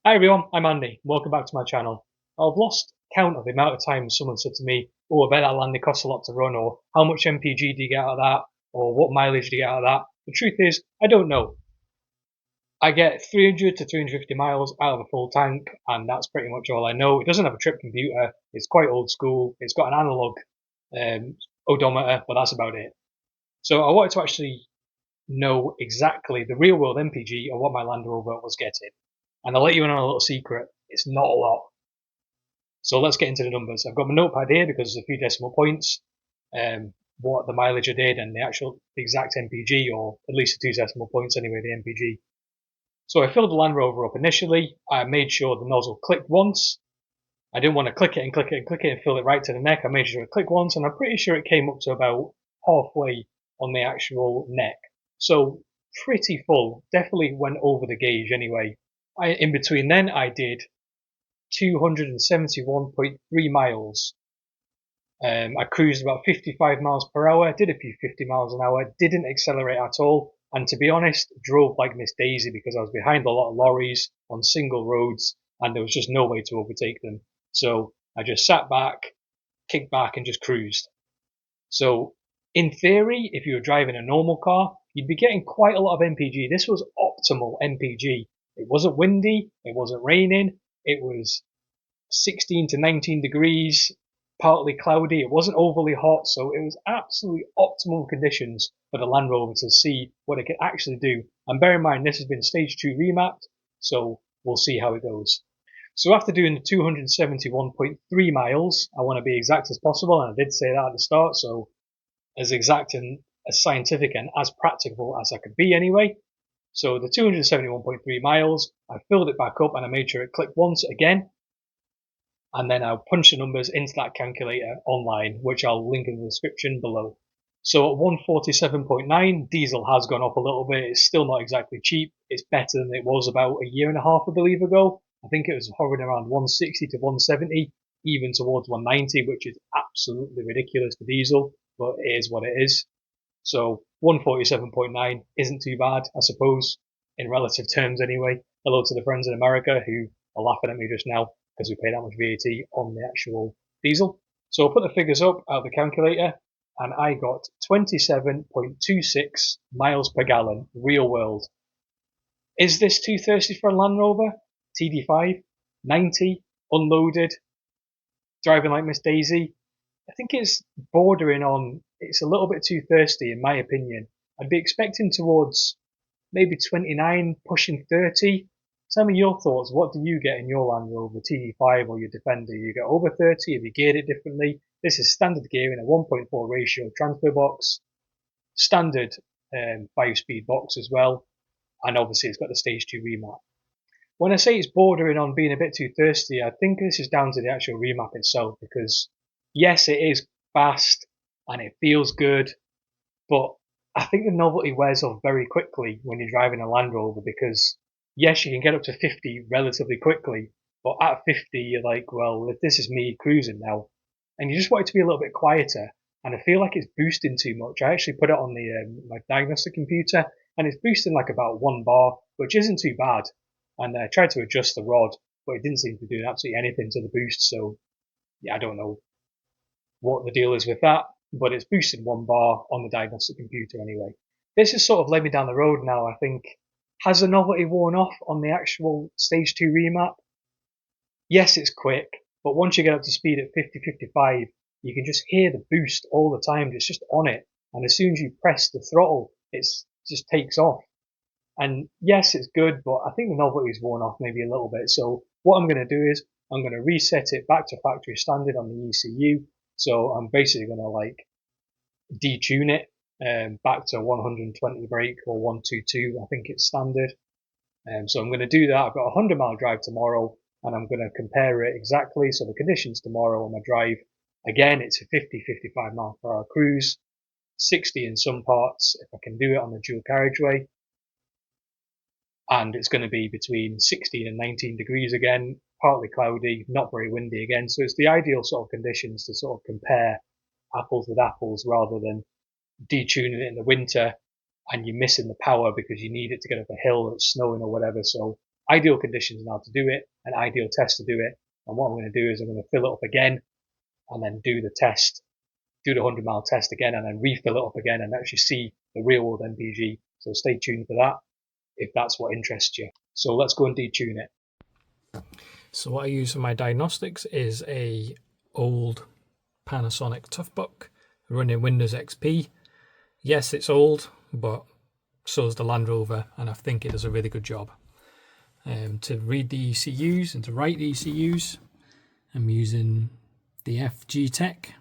Hi everyone, I'm Andy. Welcome back to my channel. I've lost count of the amount of times someone said to me, "Oh, I bet that Landy costs a lot to run," or "How much MPG do you get out of that?" or "What mileage do you get out of that?" The truth is, I don't know. I get 300 to 350 miles out of a full tank, and that's pretty much all I know. It doesn't have a trip computer. It's quite old school. It's got an analog odometer, but that's about it. So I wanted to actually know exactly the real world MPG of what my Land Rover was getting. And I'll let you in on a little secret. It's not a lot. So let's get into the numbers. I've got my notepad here because there's a few decimal points, what the mileage I did and the exact MPG, or at least the two decimal points anyway, the MPG. So I filled the Land Rover up initially. I made sure the nozzle clicked once. I didn't want to click it and click it and click it and fill it right to the neck. I made sure it clicked once, and I'm pretty sure it came up to about halfway on the actual neck. So pretty full. Definitely went over the gauge anyway. In between then, I did 271.3 miles. I cruised about 55 miles per hour, did a few 50 miles an hour, didn't accelerate at all, and to be honest, drove like Miss Daisy because I was behind a lot of lorries on single roads and there was just no way to overtake them. So I just sat back, kicked back, and just cruised. So in theory, if you were driving a normal car, you'd be getting quite a lot of MPG. This was optimal MPG. It wasn't windy, it wasn't raining, it was 16 to 19 degrees, partly cloudy. It wasn't overly hot, so it was absolutely optimal conditions for the Land Rover to see what it could actually do. And bear in mind, this has been stage 2 remapped, so we'll see how it goes. So after doing the 271.3 miles, I want to be exact as possible, and I did say that at the start, so as exact and as scientific and as practical as I could be anyway. So the 271.3 miles, I filled it back up and I made sure it clicked once again, and then I'll punch the numbers into that calculator online, which I'll link in the description below. So at 147.9, diesel has gone up a little bit. It's still not exactly cheap. It's better than it was about a year and a half, I believe, ago. I think it was hovering around 160 to 170, even towards 190, which is absolutely ridiculous for diesel, but it is what it is. So 147.9 isn't too bad, I suppose, in relative terms anyway. Hello to the friends in America who are laughing at me just now because we pay that much VAT on the actual diesel. So I'll put the figures up out of the calculator, and I got 27.26 miles per gallon real world. Is this too thirsty for a Land Rover? TD5, 90, unloaded, driving like Miss Daisy? I think it's bordering on, it's a little bit too thirsty in my opinion. I'd be expecting towards maybe 29, pushing 30. Tell me your thoughts. What do you get in your Land Rover TD5 or your Defender? You get over 30? Have you geared it differently? This is standard gearing, a 1.4 ratio transfer box, standard 5-speed box as well, and obviously it's got the stage 2 remap. When I say it's bordering on being a bit too thirsty, I think this is down to the actual remap itself, because yes, it is fast and it feels good, but I think the novelty wears off very quickly when you're driving a Land Rover, because yes, you can get up to 50 relatively quickly, but at 50 you're like, well, if this is me cruising now, and you just want it to be a little bit quieter, and I feel like it's boosting too much. I actually put it on the my diagnostic computer, and it's boosting like about 1 bar, which isn't too bad. And I tried to adjust the rod, but it didn't seem to do absolutely anything to the boost. So yeah, I don't know what the deal is with that, but it's boosted 1 bar on the diagnostic computer anyway. This has sort of led me down the road now, I think. Has the novelty worn off on the actual stage 2 remap? Yes, it's quick, but once you get up to speed at 50, 55, you can just hear the boost all the time. It's just on it. And as soon as you press the throttle, it just takes off. And yes, it's good, but I think the novelty's worn off maybe a little bit. So what I'm going to do is I'm going to reset it back to factory standard on the ECU. So I'm basically going to like detune it back to 120 brake or 122. I think it's standard. So I'm going to do that. I've got a 100-mile drive tomorrow, and I'm going to compare it exactly. So the conditions tomorrow on my drive, again, it's a 50, 55 mile per hour cruise, 60 in some parts if I can do it on the dual carriageway. And it's going to be between 16 and 19 degrees again, partly cloudy, not very windy again. So it's the ideal sort of conditions to sort of compare apples with apples rather than detuning it in the winter and you're missing the power because you need it to get up a hill that's snowing or whatever. So ideal conditions now to do it, an ideal test to do it. And what I'm going to do is I'm going to fill it up again and then do the test, do the 100-mile test again, and then refill it up again and actually see the real world MPG. So stay tuned for that if that's what interests you. So let's go and detune it. So what I use for my diagnostics is a old Panasonic Toughbook running Windows XP. Yes, it's old, but so is the Land Rover, and I think it does a really good job. To read the ECUs and to write the ECUs, I'm using the FG Tech.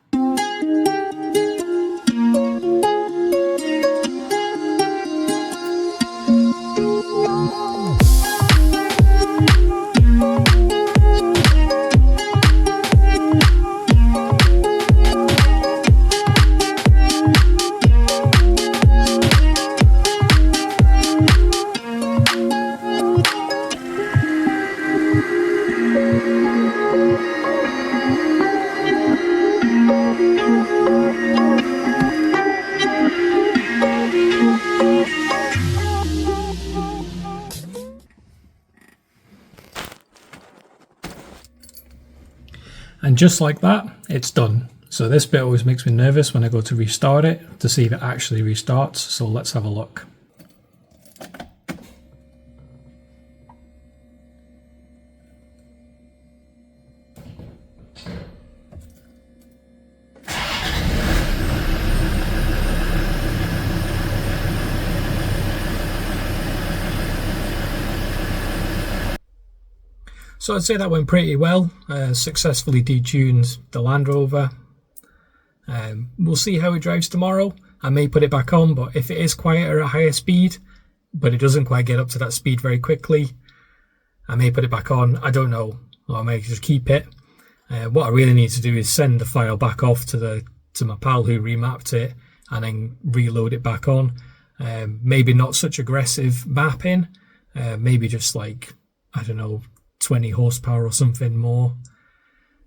And just like that, it's done. So this bit always makes me nervous when I go to restart it to see if it actually restarts. So let's have a look. So I'd say that went pretty well. Successfully detuned the Land Rover. We'll see how it drives tomorrow. I may put it back on, but if it is quieter at higher speed, but it doesn't quite get up to that speed very quickly, I may put it back on. I don't know, or I may just keep it. What I really need to do is send the file back off to my pal who remapped it, and then reload it back on. Maybe not such aggressive mapping. Maybe just like, I don't know, 20 horsepower or something more.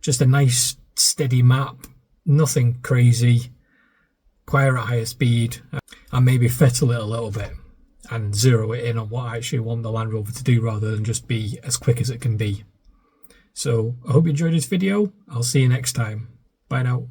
Just a nice steady map, nothing crazy, quieter at higher speed, and maybe fiddle it a little bit and zero it in on what I actually want the Land Rover to do rather than just be as quick as it can be. So I hope you enjoyed this video. I'll see you next time. Bye now.